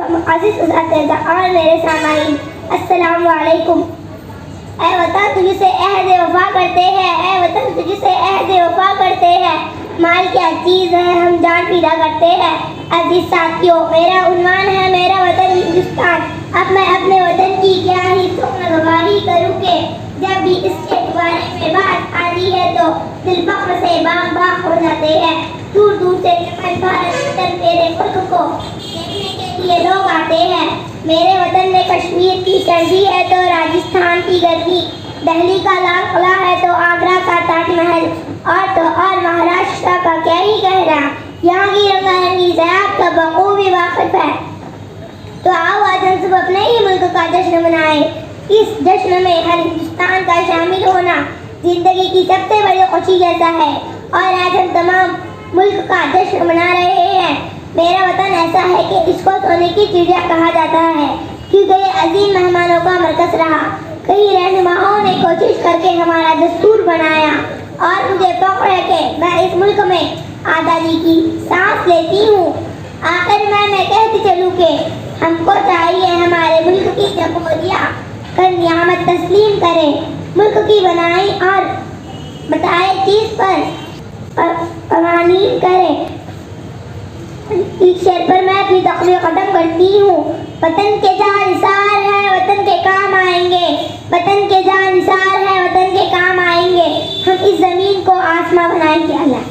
عزیز اساتذہ اور میرے سامعین، السلام علیکم۔ اے وطن تجھ سے عہد وفا کرتے ہیں، اے وطن تجھ سے عہد وفا کرتے ہیں، مال کیا چیز ہے ہم جان پیدا کرتے ہیں۔ عزیز ساتھیوں، میرا عنوان ہے میرا وطن ہندوستان۔ اب میں اپنے وطن کی کیا ہی سخن گواہی کروں کہ جب بھی اس کے بارے میں بات آتی ہے تو دل فخر سے باغ باغ ہو جاتے ہیں۔ دور دور سے بھارت وطن میرے ملک کو دیکھنے کے لیے لوگ آتے ہیں۔ میرے وطن میں کشمیر کی سردی ہے تو راجستھان کی گرمی، دہلی کا لال قلعہ ہے تو آگرہ کا تاج محل، اور مہاراشٹر کا کیا ہی کہنا، یہاں کی رنگا رنگی ضیاء کا بخوبی واقف ہے۔ تو آؤ آج ہم سب اپنے ہی ملک کا جشن منائیں۔ اس جشن میں ہر ہندوستان کا شامل ہونا زندگی کی سب سے بڑی خوشی جیسا ہے، اور آج ہم تمام ملک کا جشن منا رہے ہیں۔ میرا وطن ایسا ہے کہ اس کو سونے کی چڑیا کہا جاتا ہے، کیونکہ یہ عظیم مہمانوں کا مرکز رہا۔ کئی رہنماؤں نے کوشش کر کے ہمارا دستور بنایا، اور مجھے فخر ہے کہ میں اس ملک میں آزادی کی سانس لیتی ہوں۔ آخر میں کہتی چلوں کہ ہم کو چاہیے ہمارے ملک کی جمہوریہ کر نعمت تسلیم کرے، ملک کی بنائی اور بتائے چیز پر قوانین کرے۔ اس شعر پر میں اپنی تقریر ختم کرتی ہوں۔ وطن کے جہاں نثار ہے وطن کے کام آئیں گے، وطن کے جہاں نثار ہے وطن کے کام آئیں گے، ہم اس زمین کو آسماں بنائیں گے۔ اللہ